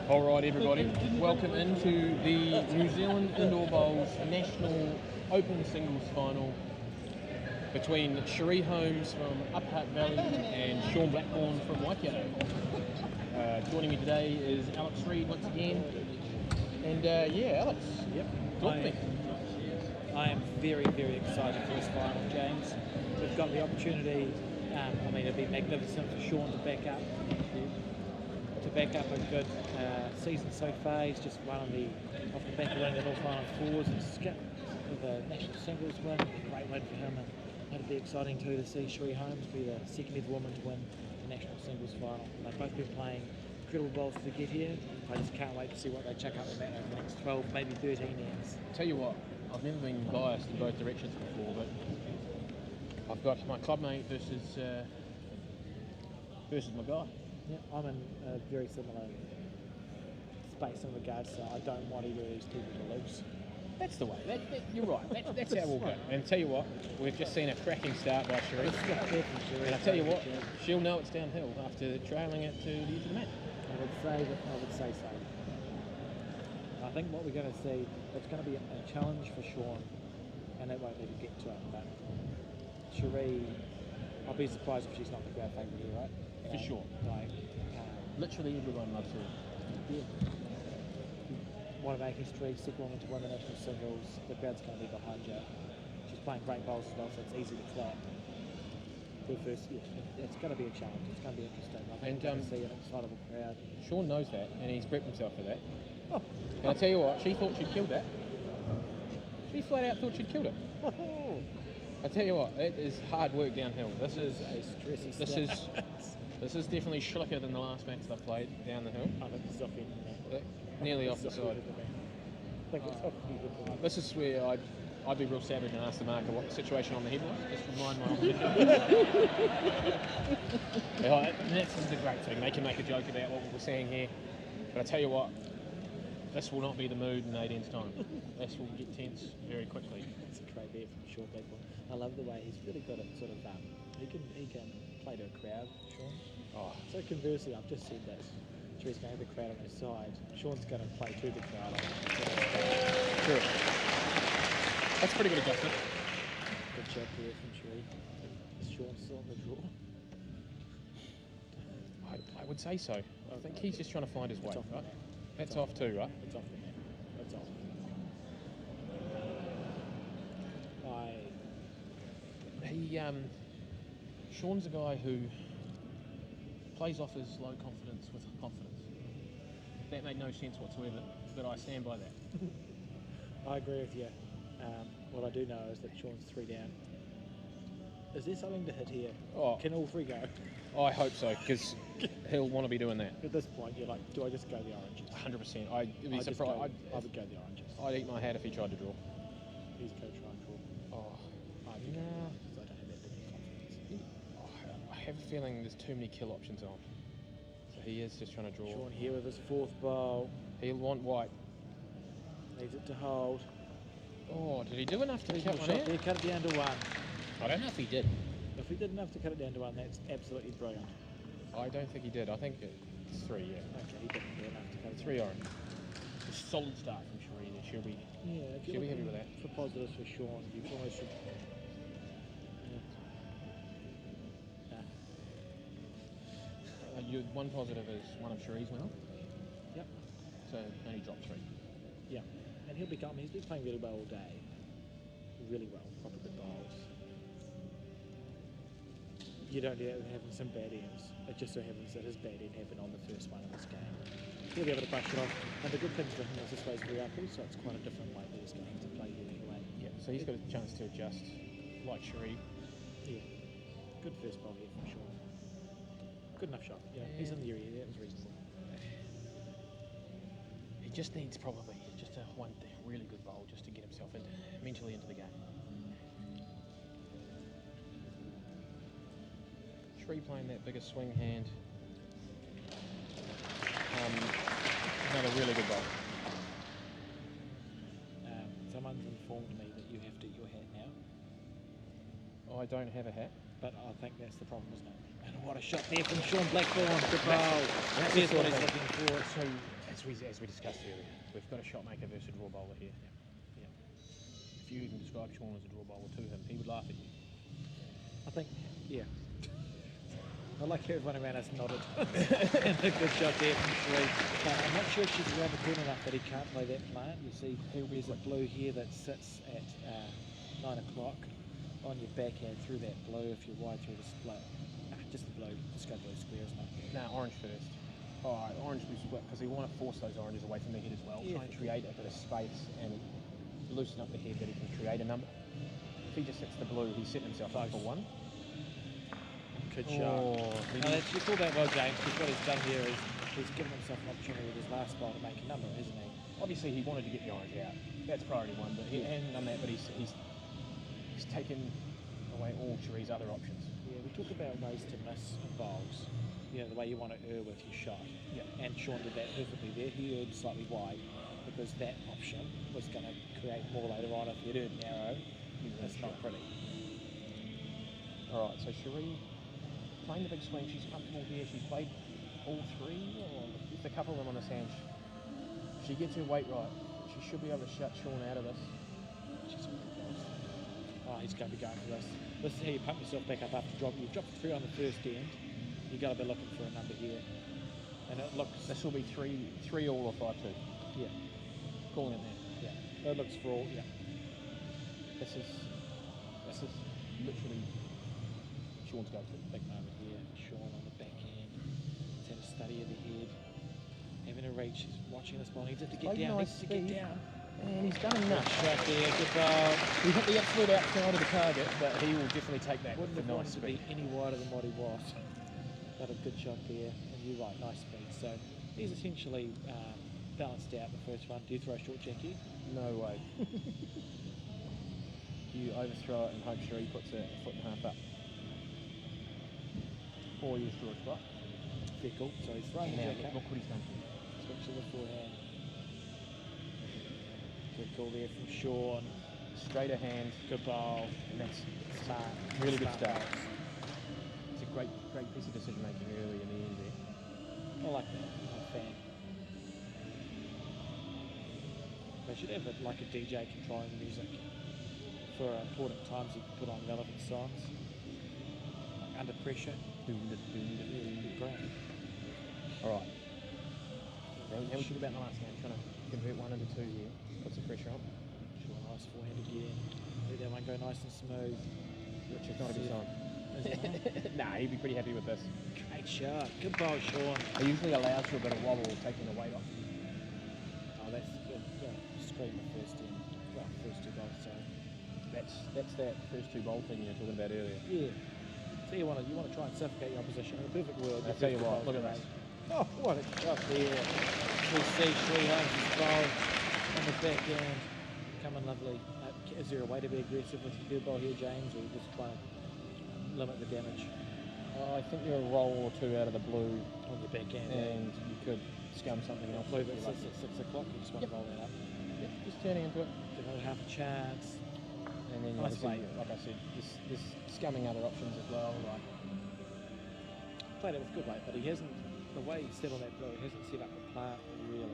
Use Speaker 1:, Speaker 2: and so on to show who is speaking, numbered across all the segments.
Speaker 1: Alright everybody, welcome into the New Zealand Indoor Bowls National Open Singles Final between Sheree Holmes from Upper Valley and Shaun Blackbourn from Waikato. Joining me today is Alex Reid once again. And yeah, Alex, talk to me.
Speaker 2: I am very, very excited for this final, James. We've got the opportunity, it'd be magnificent for Shaun to back up a good season so far. He's just off the back of winning the North Island Fours and skip with a national singles win. A great win for him, and it'd be exciting too to see Sheree Holmes be the second ever woman to win the national singles final. They've both been playing incredible bowls to get here. I just can't wait to see what they chuck up with that over the next 12, maybe 13 years.
Speaker 1: Tell you what, I've never been biased in both directions before, but I've got my club mate versus my guy.
Speaker 2: Yeah, I'm in a very similar space in regards to I don't want either of these people to lose.
Speaker 1: That's the way. You're right. That's how we'll go. And tell you what, we've just seen a cracking start by Sheree. And I tell you what, she'll know it's downhill after trailing it to the edge of the mat.
Speaker 2: I would say so. I think what we're going to see, it's going to be a challenge for Shaun, and that won't even get to it. But Sheree, I'll be surprised if she's not the crowd favourite here, right?
Speaker 1: For sure. Literally everyone loves her.
Speaker 2: Yeah. One of our history, second woman to win the national singles. The crowd's going to be behind you. She's playing great bowls as well, so it's easy to clap. For first, it's going to be a challenge. It's going to be interesting. I think we're going to see an excitable crowd.
Speaker 1: Shaun knows that, and he's prepped himself for that. Oh. And I tell you what, she thought she'd killed that. She flat out thought she'd killed it. I tell you what, it is hard work downhill. This is a stressy This is definitely slicker than the last match they played down the hill.
Speaker 2: I think it's off
Speaker 1: nearly off the side. This is where I'd be real savage and ask the marker what the situation on the head was. Just remind my opposition. This is the great thing. They can make a joke about what we're saying here. But I tell you what, this will not be the mood in 18's time. This will get tense very quickly.
Speaker 2: It's a great bet from Shaun Blackbourn. I love the way he's really good at sort of he can play to a crowd, Shaun.
Speaker 1: Oh.
Speaker 2: So conversely, I've just said that Sheree's going to have the crowd on her side. Shaun's going to play to the crowd.
Speaker 1: True. That's pretty good adjustment.
Speaker 2: Good job there from Sheree. Is Shaun still on the draw?
Speaker 1: I would say so. I think he's just trying to find his way, right? That's off too, right?
Speaker 2: It's off, man. It's off.
Speaker 1: Shaun's a guy who plays off his low confidence with confidence. That made no sense whatsoever, but I stand by that.
Speaker 2: I agree with you. What I do know is that Shaun's 3 down. Is there something to hit here?
Speaker 1: Oh,
Speaker 2: can all 3 go?
Speaker 1: I hope so, because he'll want to be doing that.
Speaker 2: At this point, you're like, do I just go the oranges?
Speaker 1: 100%. I'd be surprised.
Speaker 2: I would go the oranges.
Speaker 1: I'd eat my hat if he tried to draw.
Speaker 2: He's going to try and draw.
Speaker 1: Oh,
Speaker 2: I don't have that many confidence.
Speaker 1: I have a feeling there's too many kill options on. So he is just trying to draw.
Speaker 2: Shaun here with his 4th bowl.
Speaker 1: He'll want white.
Speaker 2: Needs it to hold.
Speaker 1: Oh, did he do enough to cut one out?
Speaker 2: He cut it down to 1.
Speaker 1: I don't know if he did.
Speaker 2: If he did enough to cut it down to 1, that's absolutely brilliant.
Speaker 1: I don't think he did. I think it's 3, yeah.
Speaker 2: Okay, he didn't do enough to cut it
Speaker 1: 3 orange. A solid start from Sheree there. She'll be happy with that.
Speaker 2: For positives for Shaun, you almost should.
Speaker 1: One positive is one of Sheree's went on.
Speaker 2: Yep.
Speaker 1: So only dropped 3.
Speaker 2: Yeah. And he's been playing really well all day. Really well, proper good bowls. you don't end up having some bad ends. It just so happens that his bad end happened on the first one in this game. He'll be able to brush it off. And the good thing for him is this way's very uphill, so it's quite a different way that he's going to play here anyway.
Speaker 1: Yeah, so he's got a chance to adjust, like Sheree.
Speaker 2: Yeah. Good first ball here from Shaun. Good enough shot. Yeah, he's in the area. That was reasonable.
Speaker 1: He just needs probably just one really good bowl just to get himself mentally into the game. Sheree playing that bigger swing hand. Another really good bowl.
Speaker 2: Someone's informed me that you have to eat your hat now,
Speaker 1: I don't have a hat.
Speaker 2: but I think that's the problem, isn't it? And what a shot there from Shaun Blackbourn. Good bowl. That's what he's looking for.
Speaker 1: So, as we discussed earlier, we've got a shot maker versus a draw bowler here.
Speaker 2: Yeah.
Speaker 1: If you can describe Shaun as a draw bowler to him, he would laugh at you.
Speaker 2: I think, yeah. I like how everyone around us nodded. And a good shot there from Sheree. I'm not sure if she's around the corner enough that he can't play that plant. You see, there's a blue here that sits at 9 o'clock on your backhand through that blue if you're wide through the split. Just the blue. Just go blue square, isn't it?
Speaker 1: No, orange first. Alright, orange blue split, because we want to force those oranges away from the head as well.
Speaker 2: Yeah,
Speaker 1: Try and create a bit of space and loosen up the head that he can create a number. If he just hits the blue, he's setting himself up for one.
Speaker 2: Good shot. You call that well, James, because what he's done here is he's given himself an opportunity with his last ball to make a number, hasn't he?
Speaker 1: Obviously, he wanted to get the orange out. That's priority one, but he hasn't done that, but he's taken away all Sheree's other options.
Speaker 2: Yeah, we talk about ways to miss bowls. You know, the way you want to err with your shot.
Speaker 1: Yeah.
Speaker 2: And Shaun did that perfectly there. He erred slightly wide because that option was going to create more later on. If he'd erred narrow, that's not pretty.
Speaker 1: Alright, so Sheree playing the big swing, she's comfortable here. She's played all three, or just a couple of them on this hand. If she gets her weight right, she should be able to shut Shaun out of this.
Speaker 2: Oh, he's going to be going for this. This is how you pump yourself back up after drop. You've dropped 3 on the first end. You've got to be looking for a number here. And it looks...
Speaker 1: This will be 3 all or 5-2.
Speaker 2: Yeah.
Speaker 1: Calling it now.
Speaker 2: Yeah. It looks for all, yeah.
Speaker 1: This is literally Shaun's go-to.
Speaker 2: Big moment here. Shaun on the backhand. He's had a study of the head. Having a reach. He's watching this ball. He needs to get down.
Speaker 1: Nice
Speaker 2: Needs to get down.
Speaker 1: And he's done enough.
Speaker 2: Shot there. Good ball.
Speaker 1: He hit the absolute outside of the target, but he will definitely take that
Speaker 2: Wouldn't
Speaker 1: with
Speaker 2: have
Speaker 1: the
Speaker 2: wanted
Speaker 1: nice
Speaker 2: to be
Speaker 1: speed.
Speaker 2: any wider than what he was. But a good shot there. And you're right. Nice speed. So he's essentially balanced out the first one. Do you throw a short jack here?
Speaker 1: No way. You overthrow it and hope Sheree puts it a foot and a half up. Or you throw a spot.
Speaker 2: Very cool. So he's throwing the
Speaker 1: Now,
Speaker 2: jack up.
Speaker 1: look what he's done.
Speaker 2: Switch to the forehand. Good call there from Shaun.
Speaker 1: Straighter hand,
Speaker 2: Good bowl.
Speaker 1: and that's
Speaker 2: Smart.
Speaker 1: really good
Speaker 2: Smart
Speaker 1: start.
Speaker 2: bowls.
Speaker 1: It's a great piece of decision making early in the end there.
Speaker 2: I like that. I'm a fan. They should have like a DJ controlling the music for important times. You can put on relevant songs. Like Under Pressure. Great.
Speaker 1: Alright. Now we should about the last game, trying to convert 1 into 2 here. Put some pressure on.
Speaker 2: Sure, nice forehand again. Let that one go nice and smooth.
Speaker 1: Richard's not a good sign.
Speaker 2: Is it not?
Speaker 1: Nah, he'd be pretty happy with this.
Speaker 2: Great shot. Good bowl, Shaun.
Speaker 1: He usually allows for a bit of wobble, taking the weight off.
Speaker 2: Oh, that's good. Screen the first end. Well, first 2 bowls, so.
Speaker 1: That's that first 2 bowl thing you were talking about earlier.
Speaker 2: Yeah. So you want to try and suffocate your opposition. In a perfect world.
Speaker 1: I'll tell you what, look at this.
Speaker 2: Oh, what a shot there. We see Sheree Holmes' bowl on the backhand. Coming lovely. Is there a way to be aggressive with your third bowl here, James, or you just trying to limit the damage
Speaker 1: I think you're a roll or 2 out of the blue,
Speaker 2: on your backhand?
Speaker 1: and you could scum something else.
Speaker 2: Blue
Speaker 1: if
Speaker 2: that
Speaker 1: you
Speaker 2: sits
Speaker 1: like.
Speaker 2: at 6 o'clock. You just want to roll that up.
Speaker 1: Yep, just turning into it.
Speaker 2: Give another half a chance.
Speaker 1: And then
Speaker 2: Nice
Speaker 1: obviously,
Speaker 2: weight.
Speaker 1: like I said, this scumming other options as well. Like
Speaker 2: Played it with good weight, but he hasn't. The way he set on that blue, he hasn't set up the plant really.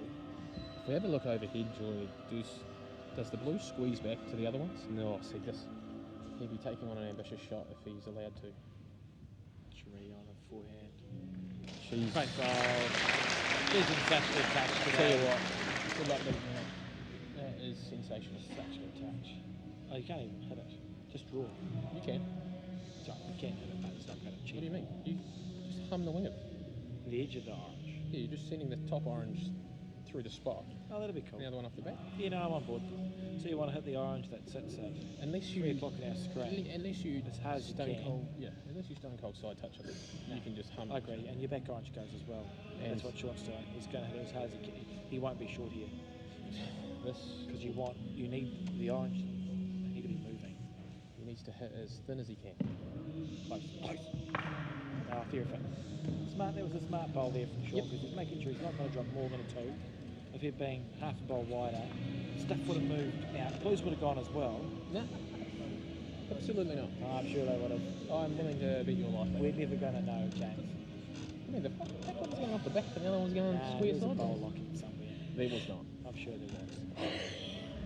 Speaker 1: if we ever look overhead, Joy, does the blue squeeze back to the other ones? No. See this. He'd be taking on an ambitious shot if he's allowed to.
Speaker 2: Sheree on a forehand.
Speaker 1: She's.
Speaker 2: Great goal. Isn't such a good touch
Speaker 1: I'll
Speaker 2: today.
Speaker 1: tell you what. Good luck beating that. That is sensational.
Speaker 2: Such a good touch. Oh, you can't even hit it. Just draw.
Speaker 1: You can.
Speaker 2: Sorry, you can hit it, but it's not going to cheat.
Speaker 1: hum the wing of.
Speaker 2: The edge of the orange.
Speaker 1: Yeah, you're just sending the top orange through the spot.
Speaker 2: Oh, that'd be cool.
Speaker 1: The other one off the back.
Speaker 2: Yeah, no, I'm on board. So you want to hit the orange that sits at
Speaker 1: Unless
Speaker 2: 3
Speaker 1: you,
Speaker 2: o'clock in our screen.
Speaker 1: unless you
Speaker 2: As hard as you
Speaker 1: stone
Speaker 2: can.
Speaker 1: cold, yeah. Unless you stone cold side touch it, you can just hum.
Speaker 2: I agree, and your back orange goes as well.
Speaker 1: And
Speaker 2: That's what Shaun's doing. He's going to hit it as hard as he can. He won't be short here
Speaker 1: This
Speaker 2: because you need the orange. They need to be moving.
Speaker 1: he needs to hit as thin as he can.
Speaker 2: Close. Ah, fair effect. Smart. That was a smart bowl there from Shaun because he's making sure he's not going to drop more than a 2. If he'd been half a bowl wider, stuff would have moved out. Blues would have gone as well.
Speaker 1: No, absolutely not.
Speaker 2: Oh, I'm sure they would have.
Speaker 1: I'm willing to bet your life.
Speaker 2: We're never going to know, James.
Speaker 1: I mean, the back one's going off the back, and the other one's going square
Speaker 2: There's a bowl
Speaker 1: sideways.
Speaker 2: locking somewhere.
Speaker 1: There was not.
Speaker 2: I'm sure there was.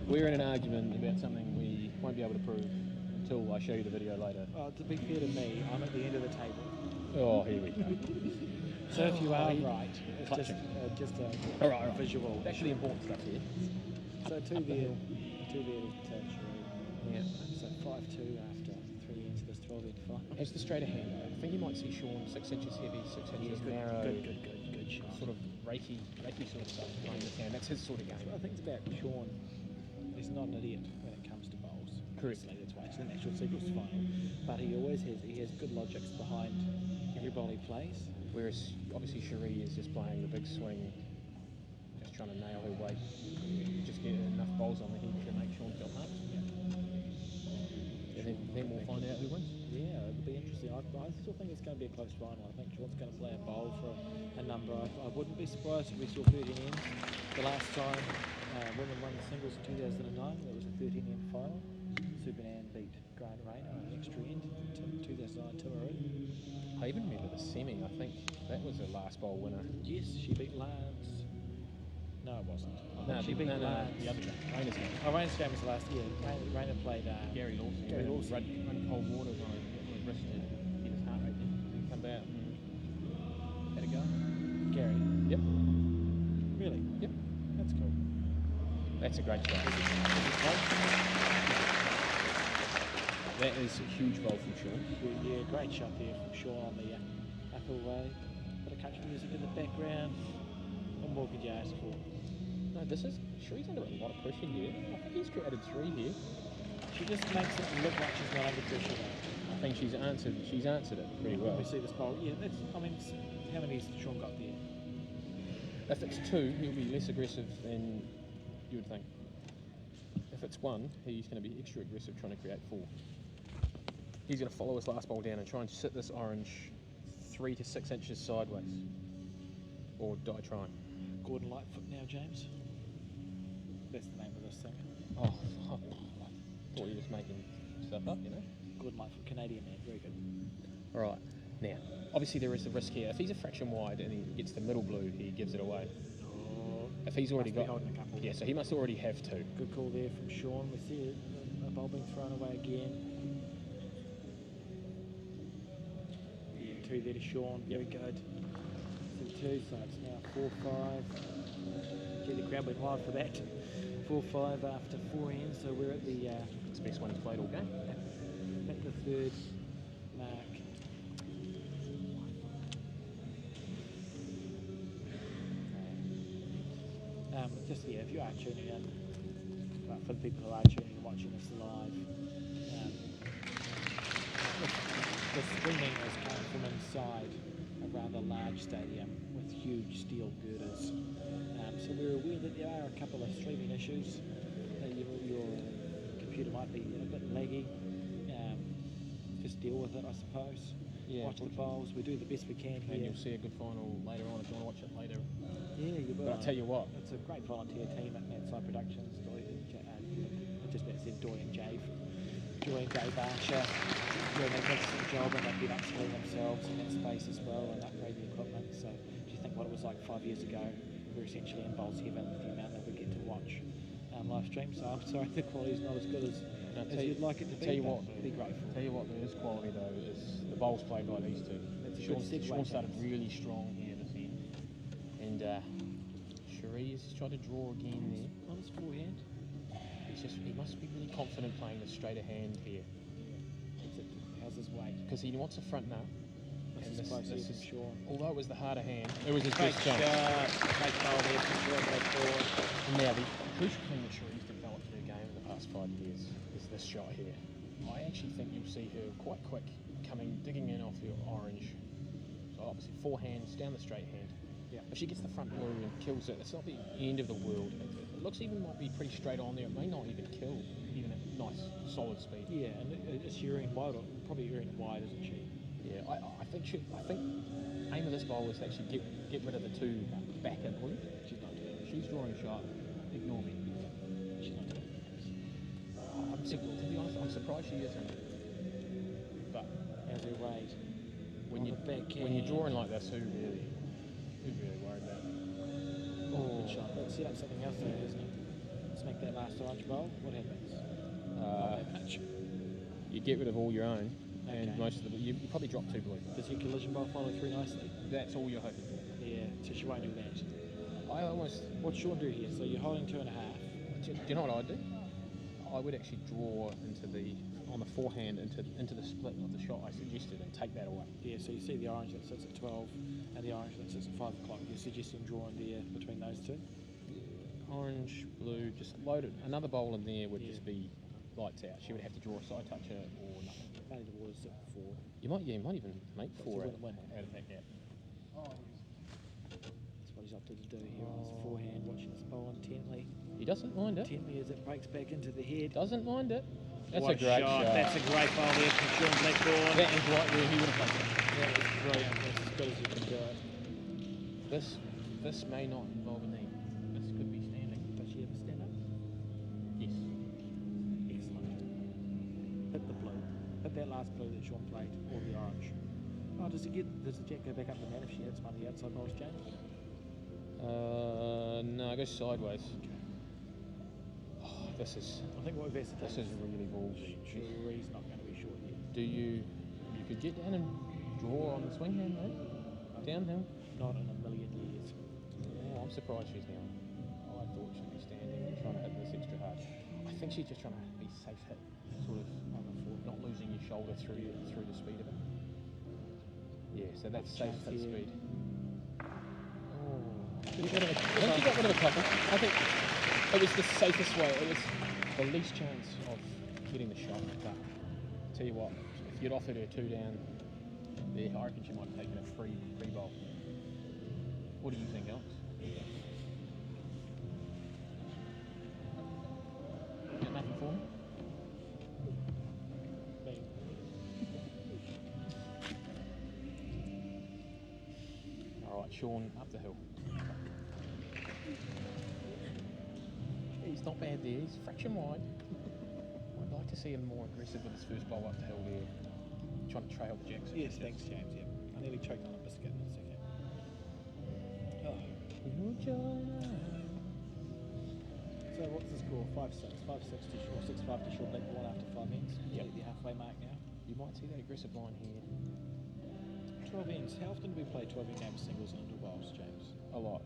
Speaker 1: We're in an argument about something we won't be able to prove until I show you the video later.
Speaker 2: To be fair to me, I'm at the end of the table.
Speaker 1: Oh, here we go.
Speaker 2: So if you are right, it's
Speaker 1: Clutching.
Speaker 2: just a
Speaker 1: All right.
Speaker 2: visual.
Speaker 1: Actually, important stuff here.
Speaker 2: So
Speaker 1: Up
Speaker 2: two
Speaker 1: the
Speaker 2: there
Speaker 1: hill.
Speaker 2: to Sheree.
Speaker 1: Yeah.
Speaker 2: So 5-2 after 3 ends of this 12-end final.
Speaker 1: As the straighter hand, I think you might see Shaun 6 inches heavy, 6 inches narrow,
Speaker 2: Good shot.
Speaker 1: sort of Reiki sort of stuff playing this hand. That's his sort of game.
Speaker 2: I think it's about Shaun. He's not an idiot when it comes to bowls.
Speaker 1: Correct.
Speaker 2: Obviously, that's why it's the national secrets final. But he has good logics behind every bowl he plays.
Speaker 1: Whereas obviously Sheree is just playing the big swing, just trying to nail her weight, just get enough bowls on the head to make Shaun feel hard. And then we'll find out who wins.
Speaker 2: Yeah, it'll be interesting. I still think it's going to be a close final. I think Shaun's going to play a bowl for a number. I wouldn't be surprised if we saw 13 ends. The last time women won the singles in 2009, it was a 13 end final. Supernan beat Grant Rayner on an extra end in 2009 Timaru.
Speaker 1: I even remember the semi. I think that was the last bowl winner.
Speaker 2: Yes, she beat Lance. No, it wasn't. She beat
Speaker 1: no,
Speaker 2: Lance.
Speaker 1: the other game. Rainer's game.
Speaker 2: Oh, Rayner's game was the last year. Rayner played
Speaker 1: Gary Lawson.
Speaker 2: Gary Lawson.
Speaker 1: Run cold water on his wrist to get his heart rate down. Then come out and had a go.
Speaker 2: Gary.
Speaker 1: Yep.
Speaker 2: Really?
Speaker 1: Yep.
Speaker 2: That's cool.
Speaker 1: That's a great shot. That is a huge bowl from Shaun.
Speaker 2: Yeah, great shot there from Shaun on the upper way. Bit of country music in the background. What more could you ask for?
Speaker 1: No, this is Sheree's under a lot of pressure here. I think he's created 3 here.
Speaker 2: She just makes it look like she's not under pressure though.
Speaker 1: I think she's answered it pretty well.
Speaker 2: We see this bowl. Yeah, how many has Shaun got there?
Speaker 1: If it's 2, he'll be less aggressive than you would think. If it's 1, he's going to be extra aggressive trying to create 4. He's going to follow his last bowl down and try and sit this orange 3 to 6 inches sideways. Or die trying.
Speaker 2: Gordon Lightfoot now, James. That's the name of this thing.
Speaker 1: Oh, I thought you were just making stuff up, you know?
Speaker 2: Gordon Lightfoot, Canadian man, very good.
Speaker 1: Alright, now, obviously there is the risk here. If he's a fraction wide and he gets the middle blue, he gives it away. If he's already got...
Speaker 2: holding a couple.
Speaker 1: Yeah, so he must already have 2.
Speaker 2: Good call there from Shaun. We see a bowl being thrown away again. Yeah, 2 there to Shaun, very good. So 2, so it's now 4-5. Gee, the crowd went wild for that. 4-5 after 4 ends, so we're at the...
Speaker 1: It's the best one he's played all game.
Speaker 2: at the 3rd mark. If you are tuning in, for the people who are tuning and watching this live, the screening is coming from inside a rather large stadium with huge steel girders. So we're aware that there are a couple of streaming issues. Your computer might be a bit laggy. Just deal with it, I suppose.
Speaker 1: Yeah,
Speaker 2: watch the bowls. We do the best we can here.
Speaker 1: And you'll see a good final later on if you want to watch it later.
Speaker 2: Yeah, you will.
Speaker 1: But I'll tell you what.
Speaker 2: It's a great volunteer team at Matside Productions. Just about said Doy and Jave. Joy and Dave Archer do a magnificent job, and they've been upskilling themselves in that space as well and upgrade the equipment. So if you think what it was like 5 years ago, we're essentially in bowls heaven with the amount that we get to watch live stream. So I'm sorry the quality's not as good as you'd like it to be.
Speaker 1: Tell you what,
Speaker 2: be grateful.
Speaker 1: Tell you what, there is quality though. Is the bowls played by these 2. Shaun started really strong here this end, and Sheree has tried to draw again there.
Speaker 2: On his forehand.
Speaker 1: He must be really confident playing the straighter hand here.
Speaker 2: How's his weight?
Speaker 1: Because he wants a front nut.
Speaker 2: Nice
Speaker 1: And
Speaker 2: and spicy from Shaun.
Speaker 1: although it was the harder hand, it was his
Speaker 2: Great
Speaker 1: best chance.
Speaker 2: great goal there from Shaun Blackbourn.
Speaker 1: Now, the crucial thing that Sheree's developed her game in the past 5 years is this shot here. I actually think you'll see her quite quick digging in off your orange. So obviously forehands down the straight hand.
Speaker 2: Yeah.
Speaker 1: If she gets the front blue and kills it, it's not the end of the world. It looks even might be pretty straight on there. It may not even kill, even at nice solid speed.
Speaker 2: Yeah, and it's Sheree wide, probably Sheree wide, isn't she?
Speaker 1: Yeah, I think aim of this bowl is to actually get rid of the two back in blue.
Speaker 2: She's not doing it.
Speaker 1: She's drawing a shot. Ignore me.
Speaker 2: She's not doing it.
Speaker 1: To be honest, I'm surprised she isn't. But
Speaker 2: How's her weight?
Speaker 1: when you're drawing like this, who's really worried about it?
Speaker 2: Oh, good shot. Let's set up something else though, isn't it? Let's make that last orange bowl. What happens? Not that much.
Speaker 1: You get rid of all your own, and
Speaker 2: Okay.
Speaker 1: most of the you probably drop 2 blue.
Speaker 2: Does your collision bowl follow through nicely?
Speaker 1: That's all you're hoping for.
Speaker 2: Yeah, so she won't do that.
Speaker 1: I almost.
Speaker 2: What's Shaun do here? So you're holding 2.5.
Speaker 1: Do you know what I'd do? I would actually draw on the forehand into the split of the shot I suggested and take that away.
Speaker 2: Yeah, so you see the orange that sits at 12 and the orange that sits at 5 o'clock. You're suggesting drawing there between those two?
Speaker 1: Orange, blue, just load it. Another bowl in there would
Speaker 2: Yeah.
Speaker 1: just be lights out. She would have to draw a side toucher or nothing.
Speaker 2: Maybe the water's at 4.
Speaker 1: You might even make
Speaker 2: That's
Speaker 1: 4
Speaker 2: a
Speaker 1: out
Speaker 2: win-win.
Speaker 1: of that gap.
Speaker 2: That's what he's opted to do here on his forehand, watching this bowl intently.
Speaker 1: He doesn't mind it.
Speaker 2: Intently as it breaks back into the head.
Speaker 1: Doesn't mind it. That's
Speaker 2: What
Speaker 1: a great shot.
Speaker 2: That's a great bowl there from Shaun Blackbourn.
Speaker 1: That is right where he would have placed it.
Speaker 2: That was brilliant. That's as good as you can do it.
Speaker 1: This may not involve a knee. This could be standing.
Speaker 2: Does she ever stand up?
Speaker 1: Yes.
Speaker 2: Excellent. Hit the blue. Hit that last blue that Shaun played, or the orange. Oh, does the jack go back up the net if she hits one of the outside bowls, James?
Speaker 1: No, it goes sideways. Oh, this is
Speaker 2: I think what we've asked
Speaker 1: this is really ballsy.
Speaker 2: Sheree's not going to be short yet.
Speaker 1: Do you could get down and draw on the swing hand though? Downhill?
Speaker 2: Not in a million years.
Speaker 1: Oh, I'm surprised she's down. I thought she'd be standing and trying to hit this extra hard. I think she's just trying to be safe hit, sort of on the foot, not losing your shoulder through the speed of it. Yeah, so that's safe hit speed. Oh, I think she got rid of a couple. I think it was the safest way. It was the least chance of getting the shot. But tell you what, if you'd offered her 2 down there, I reckon she might have taken a free bowl. What do you think, Alex? Got nothing for me?
Speaker 2: Me.
Speaker 1: All right, Shaun up the hill. He's not bad there. He's fraction wide. I'd like to see him more aggressive with his first bowl up the hill there, trying to trail the jacks.
Speaker 2: Yes, thanks, James. Yeah, I nearly choked on a biscuit in a second. Oh. So what's the score? 5-6. 5-6 to Shaun. 6-5 to Shaun Blackbourn after 5 ends.
Speaker 1: Yep.
Speaker 2: The halfway mark now.
Speaker 1: You might see that aggressive line here
Speaker 2: 12 ends. How often do we play 12 end games singles and indoor bowls, James?
Speaker 1: a lot.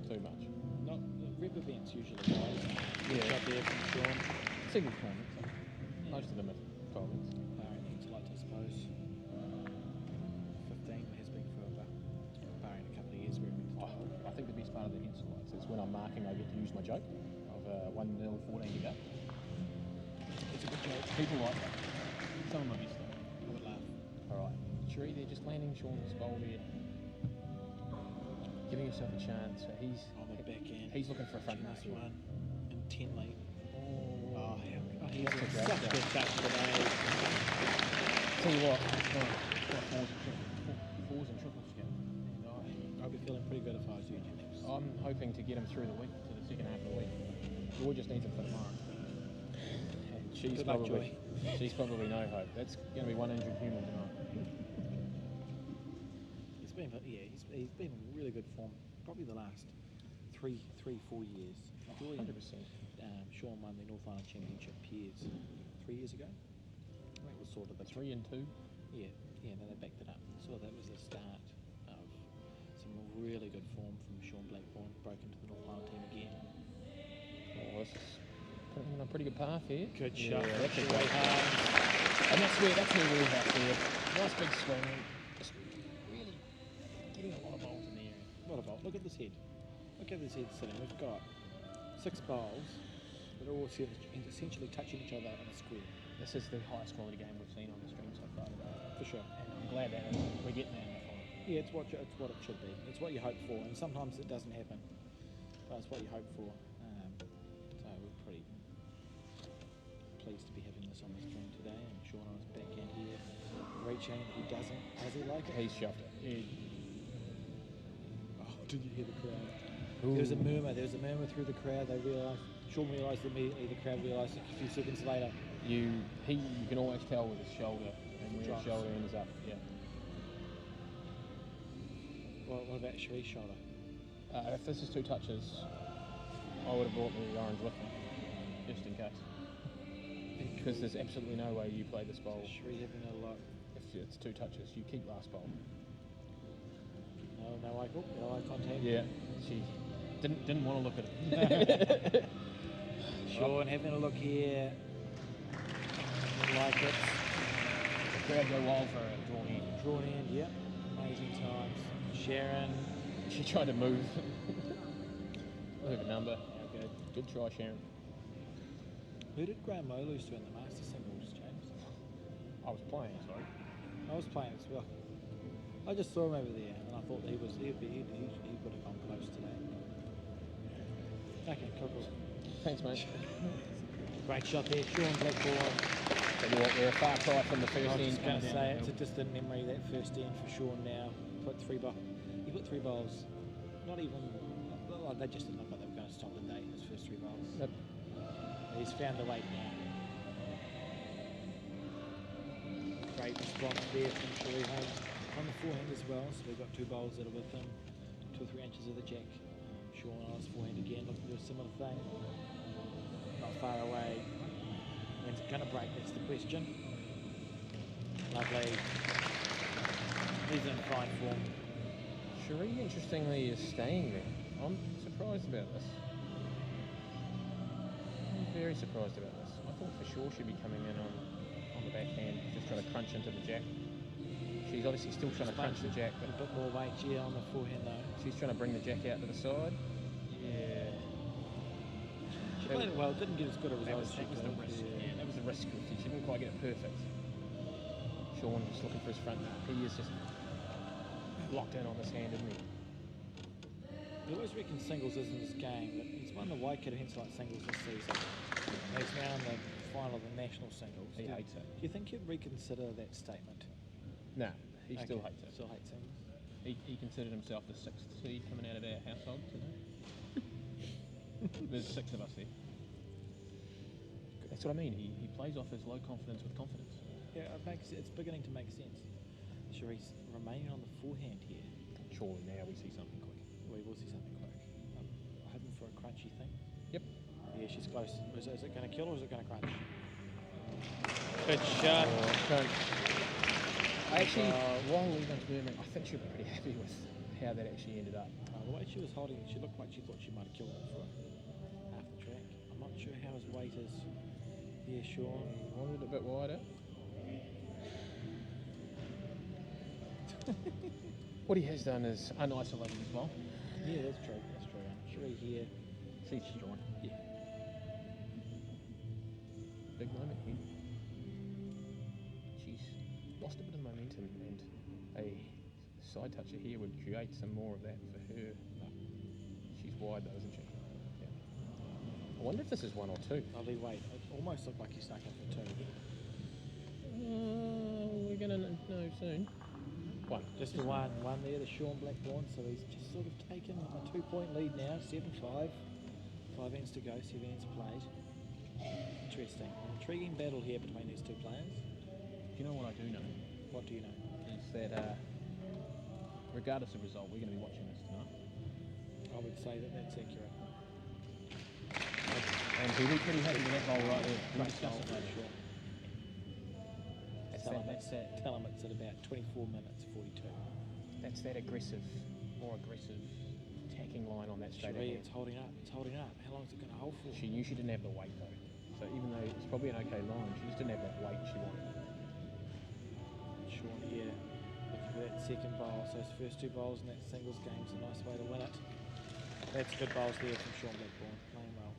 Speaker 1: Too much.
Speaker 2: Not rep events usually, guys. Good job there from Shaun.
Speaker 1: Single tournaments. Most of them are 12 ends.
Speaker 2: Barring next light, I suppose. 15 has been for barring a couple of years where it went to 12.
Speaker 1: I think the best part of the hens lights is when I'm marking, I get to use my joke of 1-0, 14 to go.
Speaker 2: It's a good joke.
Speaker 1: People like that. Some of my best stuff.
Speaker 2: I would laugh.
Speaker 1: All right, Sheree, they're just landing Shaun's bowl there, giving yourself a chance. So he's
Speaker 2: On the back end.
Speaker 1: he's looking for a front
Speaker 2: Nice
Speaker 1: mark.
Speaker 2: one. Intently.
Speaker 1: Oh,
Speaker 2: He's
Speaker 1: that's a
Speaker 2: in
Speaker 1: great
Speaker 2: such
Speaker 1: shot.
Speaker 2: good touch today.
Speaker 1: Tell you what, fours and triples together. And
Speaker 2: I'd be feeling pretty good if I was you, James.
Speaker 1: I'm hoping to get him through the week, to the second half of the week. Joy just needs him for tomorrow. And she's
Speaker 2: Good luck,
Speaker 1: probably no hope. That's going to be one injured human tonight.
Speaker 2: He's been in really good form. Probably the last 3-4 years. Joy
Speaker 1: 100%.
Speaker 2: and Shaun won the North Island Championship Peers 3 years ago. That was sort of the
Speaker 1: 3 and 2.
Speaker 2: Yeah, then they backed it up. So that was the start of some really good form from Shaun Blackbourn. Broke into the North Island team again.
Speaker 1: Oh, this is putting him on a pretty good path here.
Speaker 2: Good
Speaker 1: Yeah,
Speaker 2: shot.
Speaker 1: that's a
Speaker 2: Great
Speaker 1: great
Speaker 2: Holmes.
Speaker 1: And that's where we're at there. Nice big swing. Just
Speaker 2: Look at this head. Look at this head sitting. We've got 6 bowls that are all essentially touching each other in a square.
Speaker 1: This is the highest quality game we've seen on the stream so far today.
Speaker 2: For sure.
Speaker 1: And I'm glad that we're getting that in the final.
Speaker 2: Yeah, it's what it should be. It's what you hope for, and sometimes it doesn't happen, but it's what you hope for. So we're pretty pleased to be having this on the stream today. And Shaun on his backhand here, reaching. He doesn't. Does he like it?
Speaker 1: He's shoved it.
Speaker 2: Oh, did you hear the crowd?
Speaker 1: Ooh.
Speaker 2: There was a murmur through the crowd. They realised. Shaun realised immediately. The crowd realised a few seconds later.
Speaker 1: You can always tell with his shoulder and where his shoulder ends up. Yeah.
Speaker 2: What about Sheree's shoulder?
Speaker 1: If this is 2 touches, I would have brought the orange with me, just in case. Because there's absolutely no way you play this bowl.
Speaker 2: Sheree having a look.
Speaker 1: If it's 2 touches, you keep last bowl.
Speaker 2: No eye contact.
Speaker 1: Yeah, she didn't want to look at it.
Speaker 2: Shaun having a look here. Like it.
Speaker 1: The crowd go wild for a drawn end.
Speaker 2: Drawn end, yep. Amazing times. Sharon.
Speaker 1: She tried to move a number. Okay. Good try, Sharon.
Speaker 2: Who did Graham Moe lose to in the Master Singles, James?
Speaker 1: I was playing, sorry.
Speaker 2: I was playing as well. I just saw him over there, and I thought he would have gone close today. Okay, cool.
Speaker 1: Thanks, mate.
Speaker 2: Great shot there, Shaun Blackbourn.
Speaker 1: Tell you what, we're a far cry from the first
Speaker 2: I was
Speaker 1: end.
Speaker 2: just going to say, it's a distant memory, that first end for Shaun now. He put 3 bowls, not even, well, they just didn't look like they were going to stop the day in his first 3 bowls.
Speaker 1: Yep.
Speaker 2: But he's found the weight now. Great response there from Sheree Holmes on the forehand as well. So we've got 2 bowls that are with him, 2 or 3 inches of the jack. Shaun on his forehand again, looking to do a similar thing. Not far away. When's it going to break? That's the question. Lovely. He's in fine form.
Speaker 1: Sheree, interestingly, is staying there. I'm surprised about this. I'm very surprised about this. I thought for sure she'd be coming in on the backhand, just trying to crunch into the jack. She's obviously still trying to crunch the jack, but
Speaker 2: a bit more weight, yeah, on the forehand though.
Speaker 1: she's trying to bring the jack out to the side. Yeah.
Speaker 2: She played it well, didn't get as good a result as she
Speaker 1: That was
Speaker 2: could.
Speaker 1: the risk.
Speaker 2: Yeah.
Speaker 1: Yeah, that was the risk. She didn't quite get it perfect. Shaun just looking for his front. He is just locked in on this hand, isn't he?
Speaker 2: He always reckons singles isn't his game, but he's won the Waikato Henslight singles this season. And he's now in the final of the national singles.
Speaker 1: He hates it.
Speaker 2: Do you think he'd reconsider that statement?
Speaker 1: No, he still
Speaker 2: Okay,
Speaker 1: hates it.
Speaker 2: Still hates singles.
Speaker 1: He considered himself the 6th seed coming out of our household today. There's 6 of us here. That's what I mean. He plays off his low confidence with confidence.
Speaker 2: Yeah, it's beginning to make sense. Sheree's remaining on the forehand here.
Speaker 1: Surely now we see something quick.
Speaker 2: We will see something quick. I'm hoping for a crunchy thing.
Speaker 1: Yep.
Speaker 2: Yeah, she's close. Is it going to kill or is it going to crunch? Good shot.
Speaker 1: I actually, while we went to Birmingham, I think she'll be pretty happy with how that actually ended up.
Speaker 2: The way she was holding it, she looked like she thought she might have killed it for half the track. I'm not sure how his weight is. Yeah, Shaun.
Speaker 1: He wanted it a bit wider. What he has done is unisolated his ball.
Speaker 2: Yeah, that's true. That's true. Sheree here.
Speaker 1: She's strong.
Speaker 2: Yeah.
Speaker 1: Big moment here. She's lost a bit of momentum, and a side toucher here would create some more of that for her. She's wide though, isn't she? Yeah. I wonder if this is 1 or 2.
Speaker 2: Lovely weight. It almost looked like he snuck in for 2.
Speaker 1: We're going to know soon. 1.
Speaker 2: Just the one there, the Shaun Blackbourn. So he's just sort of taken a 2-point lead now, 7-5. 5 ends to go, 7 ends played. Interesting. An intriguing battle here between these 2 players.
Speaker 1: Do you know what I do know?
Speaker 2: What do you know?
Speaker 1: Is that regardless of result, we're going to be watching this tonight.
Speaker 2: I would say that that's accurate.
Speaker 1: And he'll be pretty happy with that goal right there. We'll
Speaker 2: Great
Speaker 1: discuss
Speaker 2: goal,
Speaker 1: it later.
Speaker 2: sure. Tell him it's at about 24 minutes 42.
Speaker 1: That's that aggressive, more aggressive attacking line on that straight
Speaker 2: Sheree,
Speaker 1: ahead.
Speaker 2: it's holding up. It's holding up. How long is it going to hold for?
Speaker 1: She knew she didn't have the weight though. So even though it's probably an okay line, she just didn't have that weight she wanted.
Speaker 2: Shaun here, looking with that second bowl. So his first 2 bowls in that singles game is a nice way to win it. That's good bowls there from Shaun Blackbourn, playing well.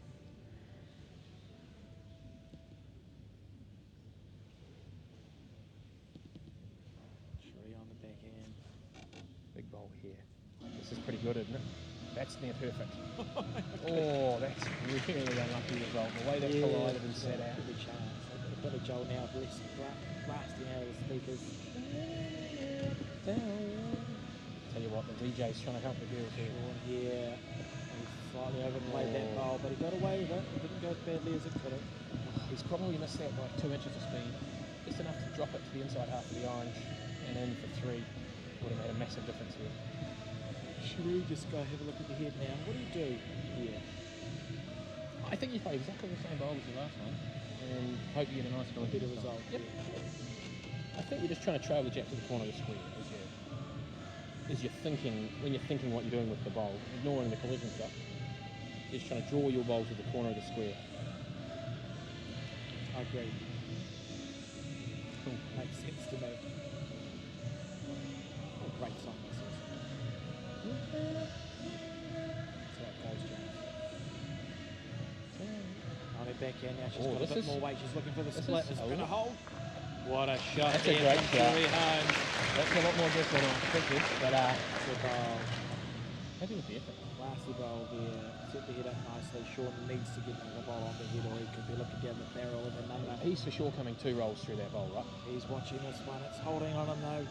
Speaker 2: Sheree on the back end.
Speaker 1: Big bowl here. This is pretty good, isn't it? That's near perfect. Oh, that's really unlucky result. The way that collided and set out.
Speaker 2: Good chance. A bit of Joel now, blasting out of the speakers.
Speaker 1: Tell you what, the DJ's trying to help the girls here.
Speaker 2: Shaun here. He slightly overplayed that bowl, but he got away with it. It didn't go as badly as it could have.
Speaker 1: He's probably missed that by 2 inches of speed. Just enough to drop it to the inside half of the orange and in for 3. Would have made a massive difference here.
Speaker 2: Sheree, just go have a look at the head now. What do you do here?
Speaker 1: I think you play exactly the same bowl as the last one and hope you get a nice
Speaker 2: Better result.
Speaker 1: Yep. I think you're just trying to trail the jack to the corner of the square as you're thinking, when you're thinking what you're doing with the bowl, ignoring the collision stuff. You're just trying to draw your bowl to the corner of the square.
Speaker 2: I agree.
Speaker 1: Cool.
Speaker 2: Makes sense to me. Oh, great song this is. That's how it goes, James. On her backhand now, she's got a bit more weight. She's looking for the split. Is it going to hold? What a shot.
Speaker 1: That's a great shot.
Speaker 2: Sheree Holmes.
Speaker 1: That's a lot more good than I expected, but
Speaker 2: The bowl.
Speaker 1: happy with the effort.
Speaker 2: Classy bowl there. Set the head up nicely. Shaun needs to get the bowl on the head or he could be looking down the barrel with a number.
Speaker 1: He's for sure coming 2 rolls through that bowl, right?
Speaker 2: He's watching this one. It's holding on him though.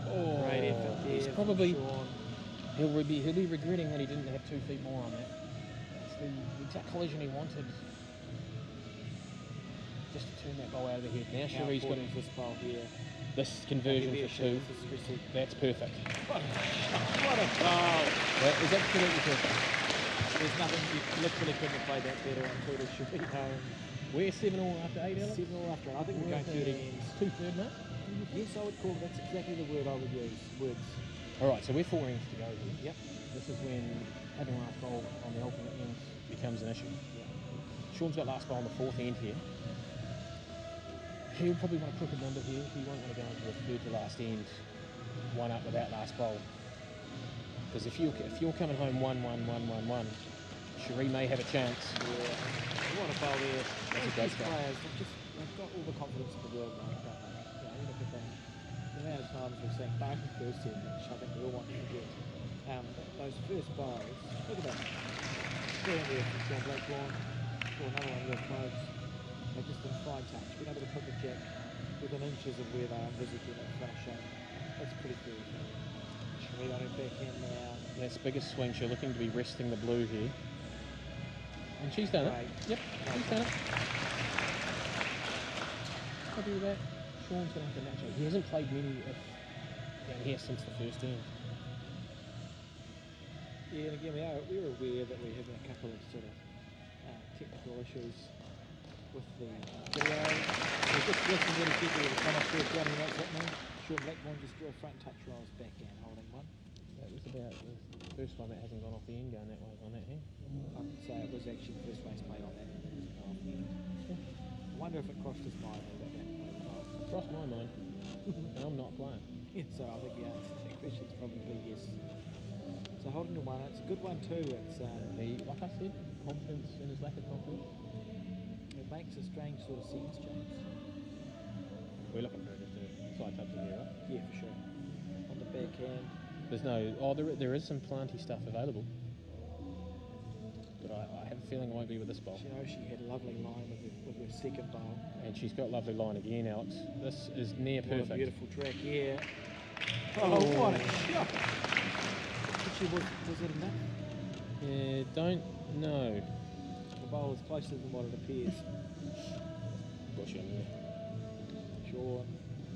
Speaker 1: Oh,
Speaker 2: Great effort there.
Speaker 1: he's
Speaker 2: from
Speaker 1: probably
Speaker 2: Shaun.
Speaker 1: he'll be regretting that he didn't have 2 feet more on that. That's the exact collision he wanted. Just to turn that bowl out of the head. Now Sheree's got
Speaker 2: this bowl here.
Speaker 1: this conversion for 2. That's perfect.
Speaker 2: What a bowl.
Speaker 1: That is absolutely perfect.
Speaker 2: There's nothing, you literally couldn't have played that better until the Sheree Holmes.
Speaker 1: We're 7 all after 8, Alex?
Speaker 2: 7 all after it. I think we're going 30 ends.
Speaker 1: 2/3, mate.
Speaker 2: Yes, I would call it. That's exactly the word I would use. Words.
Speaker 1: Alright, so we're 4 ends to go here.
Speaker 2: Yep.
Speaker 1: This is when having last bowl on the alternate ends becomes an issue.
Speaker 2: Yep.
Speaker 1: Sean's got last bowl on the 4th end here. He'll probably want a crooked number here. He won't want to go into the 3rd to last end, 1 up without last bowl. Because if you're coming home 1-1-1-1-1, Sheree may have a chance.
Speaker 2: Yeah. What a bowl there.
Speaker 1: That's a great
Speaker 2: These
Speaker 1: shot.
Speaker 2: players, they've got all the confidence in the world now, don't they? You know, you look at them. The amount of times we're saying back in first set, which I think we all want to forget. Those first bowls, look at that. Brilliant there from Shaun Blackbourn. Or another one real close. They've just been fine touch. Being able to put the jack within inches of where they are envisaging that front shot. That's pretty cool. Sheree on her backhand now.
Speaker 1: That's biggest swing. She's looking to be resting the blue here. And she's done
Speaker 2: Great.
Speaker 1: it. Yep, she's done it. Happy with that. Sean's going to have to match it. He hasn't played many down here since the 1st end.
Speaker 2: Yeah, and again, we were aware that we're having a couple of sort of technical issues with the video. So just listen really quickly to the come up first round and what's happening. Shaun Blackbourn just drew a front touch rolls backhand, holding one.
Speaker 1: That was about the first one that hasn't gone off the end going that way on that hand.
Speaker 2: I'd say it was actually the first race played on that. I wonder if it crossed his mind a little bit.
Speaker 1: Crossed my mind. And I'm not playing.
Speaker 2: Yeah, so I think the answer to that question is probably yes. So holding the one, it's a good one too. It's
Speaker 1: Like I said, confidence in his lack of confidence.
Speaker 2: it makes a strange sort of sense, James.
Speaker 1: We're looking for just a side touch in here, right?
Speaker 2: Yeah, for sure. On the backhand.
Speaker 1: There's no... Oh, there is some planty stuff available. But I have a feeling it won't be with this bowl.
Speaker 2: You know, she had a lovely line with her second bowl.
Speaker 1: And she's got lovely line again, Alex. This is near
Speaker 2: What
Speaker 1: perfect.
Speaker 2: a beautiful track here. Oh, what a shot! Was it enough?
Speaker 1: Yeah, don't know.
Speaker 2: The bowl is closer than what it appears.
Speaker 1: Gosh, yeah.
Speaker 2: Shaun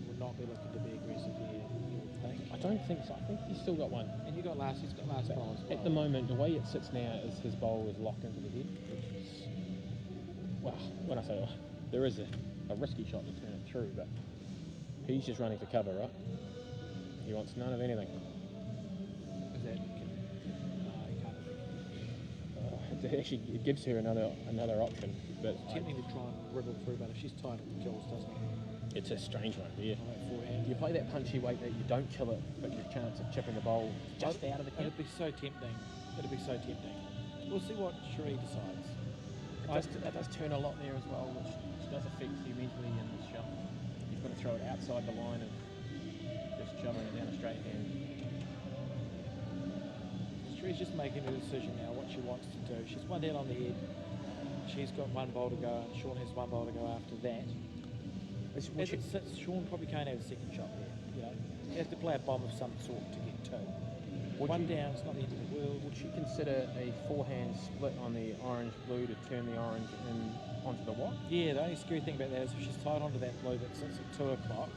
Speaker 2: would not be looking to be aggressive here, you would think.
Speaker 1: I don't think so. I think he's still got one.
Speaker 2: And he's got last bowl as well.
Speaker 1: At the moment, the way it sits now is his bowl is locked into the head. Which is, well, when I say there is a risky shot to turn it through, but he's just running for cover, right? He wants none of anything.
Speaker 2: Is that, he can't.
Speaker 1: It actually it gives her another option, but
Speaker 2: Tempting to try and wriggle through, but if she's tight, it kills, doesn't it?
Speaker 1: It's a strange one, yeah.
Speaker 2: on that forehand.
Speaker 1: You play that punchy weight that you don't kill it, but your chance of chipping the bowl just out of the camp.
Speaker 2: It'd be so tempting. It'd be so tempting. We'll see what Sheree decides.
Speaker 1: That does turn a lot there as well, which does affect you mentally in this shot. You've got to throw it outside the line of just shoving it down a straight hand.
Speaker 2: Sheree's just making a decision now what she wants to do. She's one down on the head. She's got one bowl to go, and Shaun has one bowl to go after that. As it sits, Shaun probably can't have a second shot there. You know, he has to play a bomb of some sort to get two. One down, it's not the end of the world.
Speaker 1: Would she consider a forehand split on the orange-blue to turn the orange in onto the white?
Speaker 2: Yeah, the only scary thing about that is if she's tied onto that blue that sits at 2 o'clock,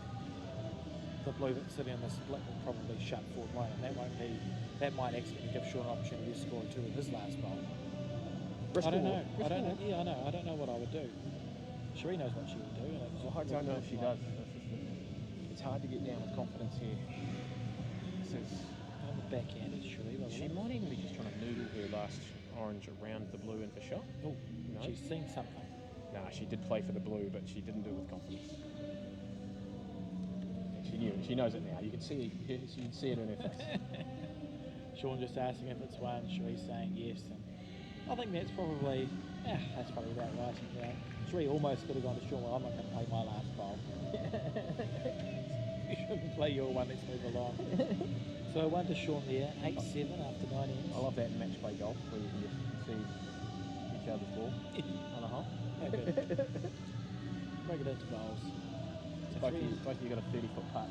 Speaker 2: the blue that's sitting on the split will probably shut forward line, and that might accidentally give Shaun an opportunity to score two with his last bowl. I don't know. Yeah, I know. I don't know what I would do. Sheree knows what she would do.
Speaker 1: I don't know if she does. It's hard to get down with confidence here. This is
Speaker 2: on the backhand is Sheree.
Speaker 1: She might even be just trying to noodle her last orange around the blue in for shot.
Speaker 2: Oh,
Speaker 1: no.
Speaker 2: She's seen something.
Speaker 1: Nah, she did play for the blue, but she didn't do it with confidence. She knew it. She knows it now. You can see it. You can see it in her face.
Speaker 2: Shaun just asking if it's one. Sheree saying yes, and I think that's probably about right. Yeah. Sheree almost could have gone to Shaun. Well, I'm not going to play my last bowl. You shouldn't play your one. Let's move along. So 1 to Shaun there, 8-7 after 9 ends.
Speaker 1: I love that in match play golf where you can just see each other's ball on a hole.
Speaker 2: Okay. Break it into bowls.
Speaker 1: So both of you got a 30-foot putt.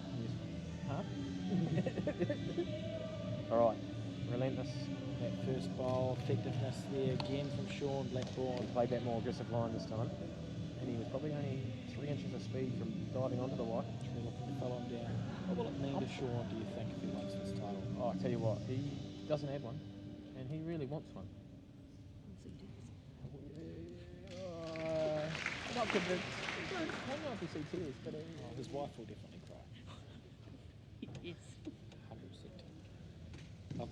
Speaker 1: All right, relentless.
Speaker 2: That first bowl, effectiveness there again from Shaun. Blackbourn
Speaker 1: played that more aggressive line this time, and he was probably only 3 inches of speed from diving onto the white.
Speaker 2: Looking to follow him down. What will it mean to Shaun, do you think, if he wants this title?
Speaker 1: Oh, I tell you what, he doesn't have one, and he really wants one. Not convinced. I don't know if he sees tears, but
Speaker 2: his wife will definitely cry.
Speaker 3: Yes.
Speaker 2: 100%. I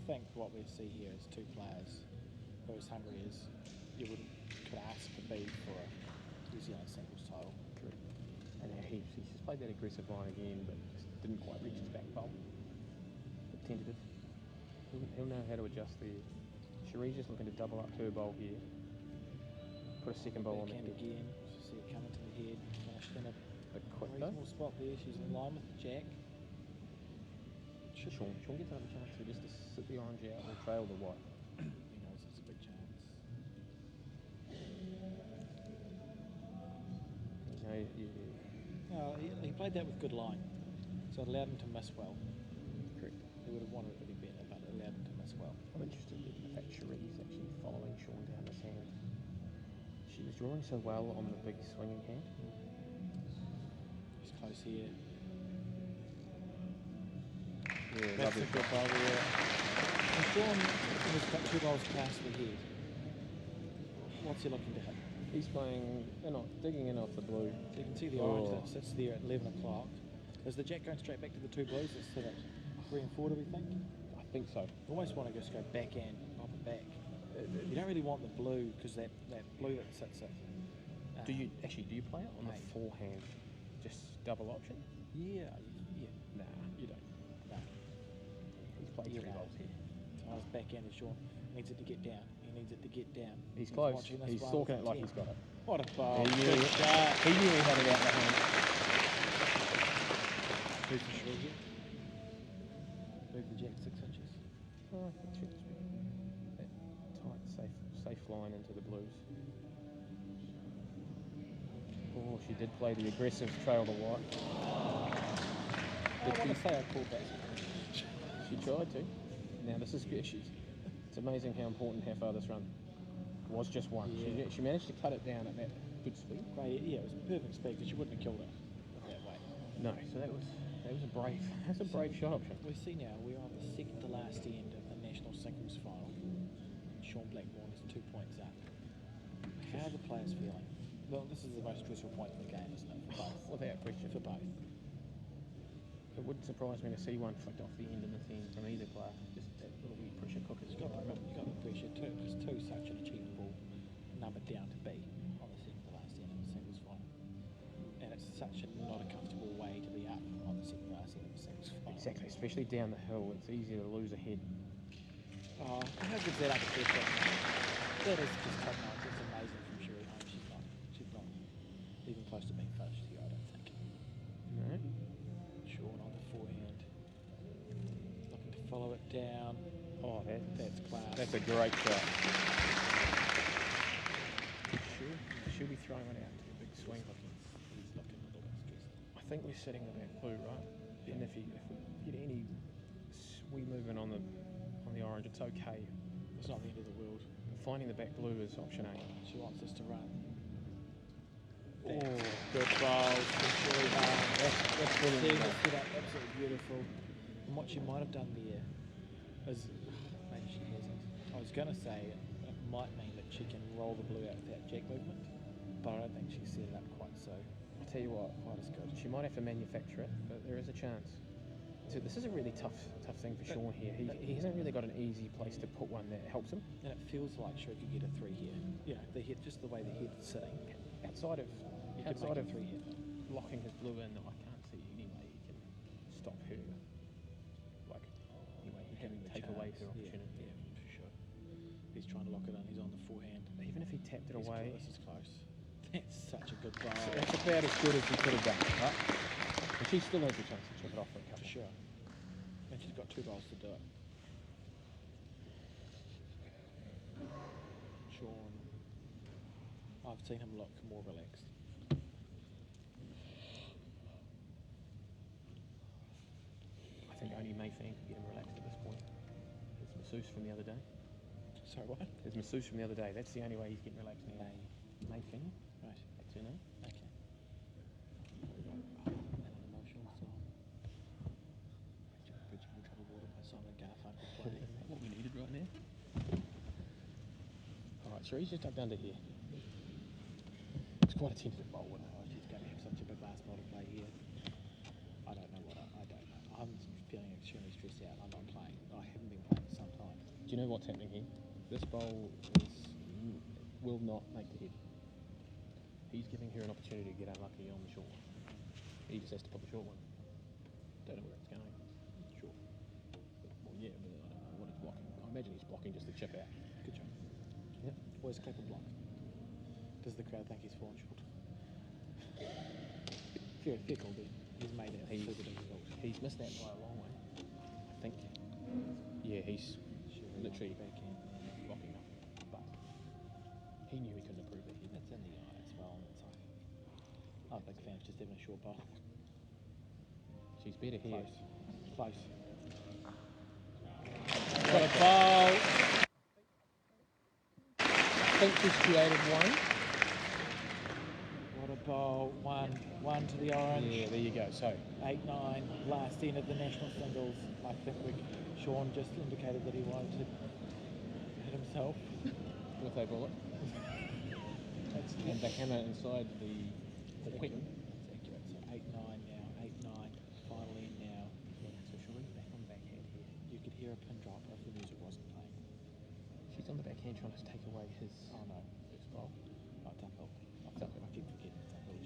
Speaker 2: think what we see here is two players who are as hungry as you could ask to be for a New Zealand singles title.
Speaker 1: Correct. And he's just played that aggressive line again, but just didn't quite reach his back bowl. Bit tentative. He'll know how to adjust there. Sheree's just looking to double up her bowl here. Put a second bowl on the head.
Speaker 2: Again. See it coming to the head. Finished in a
Speaker 1: quick
Speaker 2: reasonable spot there. She's in line with the jack.
Speaker 1: Shaun gets another chance to just sit the orange out or trail the white.
Speaker 2: He knows it's a big chance. He played that with good line, so it allowed him to miss well.
Speaker 1: Correct.
Speaker 2: He would have wanted it to be better, but it allowed him to miss well.
Speaker 1: I'm interested in the fact Sheree's actually following Shaun down this hand. She was drawing so well on the big swinging hand.
Speaker 2: He's close here.
Speaker 1: Yeah,
Speaker 2: that's a good bowl there. And Shaun has got 2 bowls past the head. What's he looking to hit?
Speaker 1: He's playing, digging in off the blue.
Speaker 2: So you can see the orange that sits there at 11 o'clock. Is the jack going straight back to the 2 blues? Let's hit it 3 and 4, do we think?
Speaker 1: I think so.
Speaker 2: You almost want to just go backhand, pop it back. You don't really want the blue because that blue that sits it.
Speaker 1: Do you play it on the forehand? Just double option?
Speaker 2: Yeah.
Speaker 1: Nah, you don't.
Speaker 2: No.
Speaker 1: He's played 3 bowls here.
Speaker 2: So his backhand is Shaun. Needs it to get down. He needs it to get down.
Speaker 1: He's close. He's stalking it like he's got it.
Speaker 2: What a bowl.
Speaker 1: He knew he had it out the hand.
Speaker 2: Who's the Sheree here? Move the jack 6 inches.
Speaker 1: Oh, that tight, safe line into the blues. Oh, she did play the aggressive trail the white.
Speaker 2: I want to say I called that.
Speaker 1: She tried to. Now this is good. It's amazing how important how far this run was. Just one.
Speaker 2: Yeah.
Speaker 1: She managed to cut it down at that good speed.
Speaker 2: Great. Yeah, it was perfect speed because she wouldn't have killed it that way.
Speaker 1: No, so that was a brave. That's a brave shot option.
Speaker 2: We see now we're on the second to last end of the national singles final. Shaun Blackbourn is 2 points up. How are the players feeling? Well, this is the most stressful point in the game, isn't it? For both.
Speaker 1: Without question.
Speaker 2: For both.
Speaker 1: It wouldn't surprise me to see one flicked off the end of the team from either player. Just that little wee pressure cooker.
Speaker 2: You've got the pressure too. It's such an achievable number down to be on the second to last end of the singles final. And it's such not a comfortable way to be up on the second last end of the singles final.
Speaker 1: Exactly, especially down the hill. It's easy to lose a head.
Speaker 2: Oh, how good's that up at that? That is just top notch. It's amazing from Sheree Holmes. She's not even close to being finished here, I don't think.
Speaker 1: No.
Speaker 2: Shaun on the forehand. Looking to follow it down.
Speaker 1: Oh,
Speaker 2: That's class.
Speaker 1: that's a great shot. She'll be throwing it out to a big swing.
Speaker 2: He's looking a little bit stressed.
Speaker 1: I think we're setting the back blue, right? And if we get any wee movement on the orange, it's okay.
Speaker 2: It's not the end of the world.
Speaker 1: Finding the back blue is option A.
Speaker 2: She wants us to run.
Speaker 1: Oh,
Speaker 2: Good balls from Sheree Holmes.
Speaker 1: that's
Speaker 2: Seeing
Speaker 1: brilliant.
Speaker 2: it set up, absolutely beautiful. And what she might have done there is, maybe she hasn't. I was going to say it might mean that she can roll the blue out with that jack movement, but I don't think she set it up quite so.
Speaker 1: I'll tell you what,
Speaker 2: Quite as good.
Speaker 1: she might have to manufacture it, but there is a chance. So this is a really tough thing for Shaun here. He hasn't really got an easy place to put one that helps him.
Speaker 2: And it feels like Sheree could get a 3 here. You know, the head, just the way the head's sitting.
Speaker 1: Outside of
Speaker 2: You could make a 3 here.
Speaker 1: locking his blue in, I can't see any way he can stop her. Like, anyway, he can take away her opportunity.
Speaker 2: Yeah, for sure. He's trying to lock it in. He's on the forehand.
Speaker 1: Even if he tapped it
Speaker 2: He's
Speaker 1: away,
Speaker 2: This is close. That's such a good ball.
Speaker 1: that's about as good as he could have done, right? And she still has a chance to chip it off for a couple.
Speaker 2: For sure. And she's got 2 balls to do it. Shaun, I've seen him look more relaxed.
Speaker 1: I think only Mayfang can get him relaxed at this point. His masseuse from the other day.
Speaker 2: Sorry, what?
Speaker 1: His masseuse from the other day. That's the only way he's getting relaxed now. Mayfang?
Speaker 2: Right.
Speaker 1: That's her name.
Speaker 2: Okay. And an emotional song. Bridging Troubled Water by Simon Garfunkel playing.
Speaker 1: Isn't that what we needed right now? Alright, Sheree's just tucked under here. It's quite a tentative bowl, isn't it?
Speaker 2: Oh, she's going to have such a big last ball to play here. I don't know. I'm feeling extremely stressed out. I'm not playing. I haven't been playing for some time.
Speaker 1: Do you know what's happening here? This bowl will not make the head. He's giving her an opportunity to get unlucky on the short one. He just has to put the short one. Don't know where it's going.
Speaker 2: Sure.
Speaker 1: Well, yeah, but I don't know what it's blocking. I imagine he's blocking just to chip out.
Speaker 2: Good job.
Speaker 1: Yep.
Speaker 2: Where's Clipper block? Does the crowd think he's fallen short? Fair call, dude. He's made it super difficult.
Speaker 1: He's missed that by a long way, I think. Yeah, he's literally
Speaker 2: backhand.
Speaker 1: blocking up. But he knew he couldn't improve it.
Speaker 2: That's in the eye as well. It's like, I'm a big fan of just having a short bowl.
Speaker 1: She's better here.
Speaker 2: Close.
Speaker 1: Got a bowl. I think she's created one.
Speaker 2: What a bowl. One to the orange.
Speaker 1: Yeah, there you go. So
Speaker 2: 8-9, last end of the national singles. I think Shaun just indicated that he wanted to hit himself.
Speaker 1: with a bullet. And backhammer inside the weapon.
Speaker 2: That's accurate. So 8-9 now. 8-9. Final end now.
Speaker 1: Yeah, so Sheree back on backhand here.
Speaker 2: You could hear a pin drop if the music wasn't playing.
Speaker 1: She's on the backhand trying to take away his
Speaker 2: Oh no.
Speaker 1: his bowl.
Speaker 2: Oh, it's uphill.
Speaker 1: It's uphill.
Speaker 2: I keep forgetting it's uphill.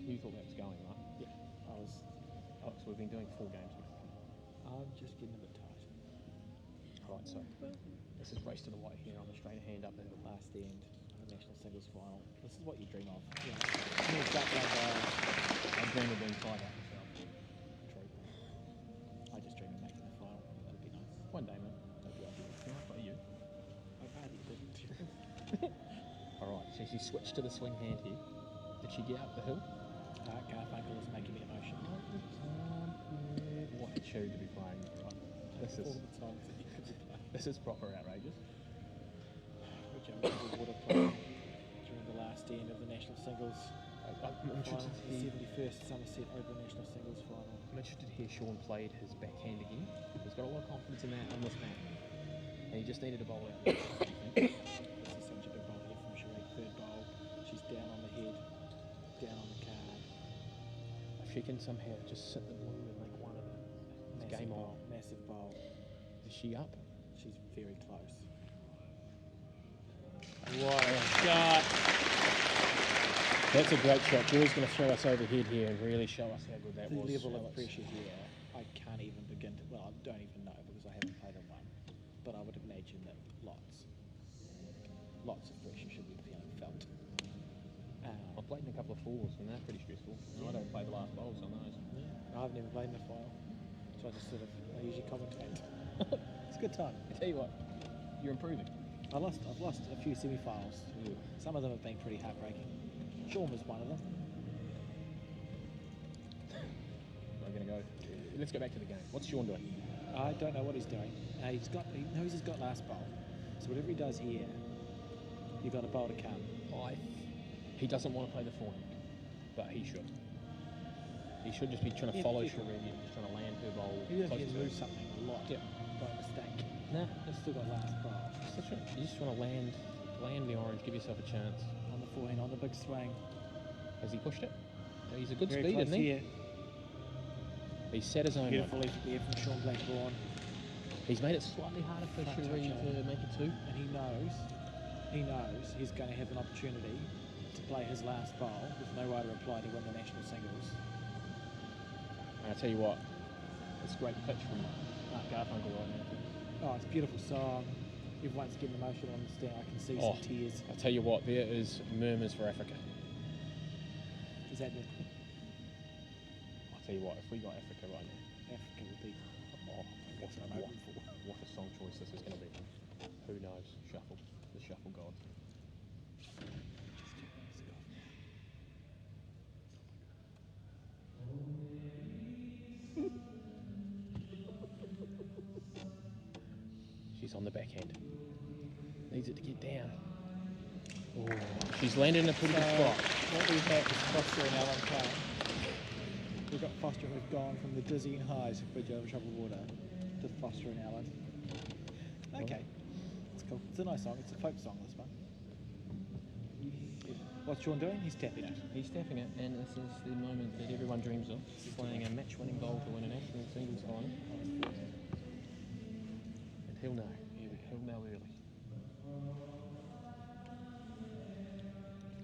Speaker 1: You thought that was going, right?
Speaker 2: Yeah. I was.
Speaker 1: Oh, so we've been doing 4 games now.
Speaker 2: I'm just getting a bit tight.
Speaker 1: Alright, so this is race to the white here on the straight hand up the hill.
Speaker 2: Last end of the national singles final. This is what you dream of. You know, you start going down.
Speaker 1: I dream of being tied out myself.
Speaker 2: True. I just dream of making the final. That'd be nice.
Speaker 1: One day, man.
Speaker 2: That'd be ideal.
Speaker 1: Can I play you?
Speaker 2: I'd rather you didn't.
Speaker 1: Alright, so she switched to the swing hand here. Did she get up the hill?
Speaker 2: Garfunkel is making me emotional.
Speaker 1: What a tune to be playing. This
Speaker 2: All
Speaker 1: is
Speaker 2: the songs that you could be playing.
Speaker 1: this is proper outrageous.
Speaker 2: Which would have played during the last end of the national singles
Speaker 1: I'm interested
Speaker 2: final,
Speaker 1: to
Speaker 2: the
Speaker 1: hear.
Speaker 2: 71st Somerset Open National Singles final.
Speaker 1: I'm interested to hear Shaun played his backhand again. He's got a lot of confidence in that on this mat. And he just needed a bowl out.
Speaker 2: This is such a big bowl here from Sheree. Third bowl. She's down on the head, down on the card.
Speaker 1: If she can somehow just sit the blue and make one of them, it's game on.
Speaker 2: Massive bowl.
Speaker 1: Is she up?
Speaker 2: She's very close.
Speaker 1: What a shot! That's a great shot. Drew's going to throw us overhead here and really show us how good that
Speaker 2: The
Speaker 1: was.
Speaker 2: level of
Speaker 1: Alex.
Speaker 2: pressure here, I can't even begin to. Well, I don't even know because I haven't played in one. But I would imagine that lots of pressure should be felt.
Speaker 1: I've played in a couple of fours and they're pretty stressful. I don't play the last bowls on those.
Speaker 2: Yeah, I've never played in a final, so I just I usually commentate. It's a good time.
Speaker 1: I tell you what, you're improving.
Speaker 2: I've lost a few semi-finals. Some of them have been pretty heartbreaking. Shaun was one of them.
Speaker 1: I'm going to go. Let's go back to the game. What's Shaun doing?
Speaker 2: I don't know what he's doing. He knows he's got last bowl. So whatever he does here, you've got a bowl to come.
Speaker 1: He doesn't want to play the forehand, but he should. He should just be trying to follow Sheree and just trying to land her bowl.
Speaker 2: He doesn't
Speaker 1: close to
Speaker 2: lose something a lot by mistake.
Speaker 1: Nah,
Speaker 2: He's still got last bowl.
Speaker 1: you just want to land the orange, give yourself a chance.
Speaker 2: On the forehand, on the big swing.
Speaker 1: Has he pushed it? He's a good
Speaker 2: Very
Speaker 1: speed,
Speaker 2: close
Speaker 1: isn't he?
Speaker 2: here.
Speaker 1: He's set his own
Speaker 2: Beautiful
Speaker 1: one.
Speaker 2: effort there from Shaun Blackbourn.
Speaker 1: He's made it slightly harder for
Speaker 2: Can't
Speaker 1: Sheree
Speaker 2: touch
Speaker 1: to make it two.
Speaker 2: And he knows he's going to have an opportunity to play his last bowl with no right to reply to win the national singles.
Speaker 1: And I tell you what, it's a great pitch from Mark Garfunkel right now.
Speaker 2: Oh, it's a beautiful song. Everyone's getting emotional on the stand. I can see some tears.
Speaker 1: I tell you what, there is murmurs for Africa.
Speaker 2: Is that the
Speaker 1: I'll tell you what, if we got Africa right now,
Speaker 2: Africa would be?
Speaker 1: what a song choice this is going to be. Who knows? Shuffle. The shuffle gods. She's on the backhand. Needs it to get down. Oh, she's landed in a pretty good spot.
Speaker 2: What we've had is Foster and Alan Kane. We've got Foster who've gone from the dizzying highs of Bridge Over Troubled Water to Foster and Alan. Okay, it's cool. It's a nice song. It's a folk song, this one. What's Shaun doing? He's tapping it.
Speaker 1: He's tapping it, and this is the moment that everyone dreams of. He's playing a match-winning bowl to win a national singles final. And he'll know. He'll know early.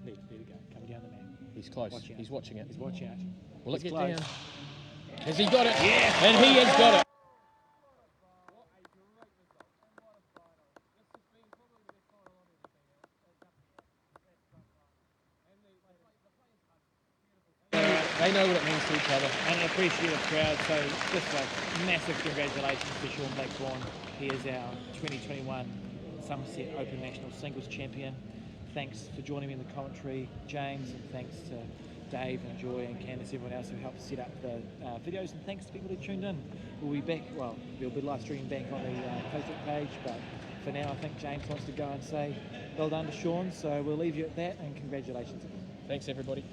Speaker 2: Let it go. Coming down the man.
Speaker 1: He's close.
Speaker 2: Watching
Speaker 1: He's watching it.
Speaker 2: He's watching it.
Speaker 1: Will it
Speaker 2: He's
Speaker 1: get
Speaker 2: close.
Speaker 1: down? Has he got it? Yeah! And he has got it. They know what it means to each other.
Speaker 2: And an appreciative crowd, so just a massive congratulations to Shaun Blackbourn. He is our 2021 Somerset Open National Singles Champion. Thanks for joining me in the commentary, James, and thanks to Dave and Joy and Candice, everyone else who helped set up the videos, and thanks to people who tuned in. We'll be back, well, we'll be live streaming back on the Facebook page, but for now I think James wants to go and say well done to Shaun, so we'll leave you at that, and congratulations.
Speaker 1: Thanks, everybody.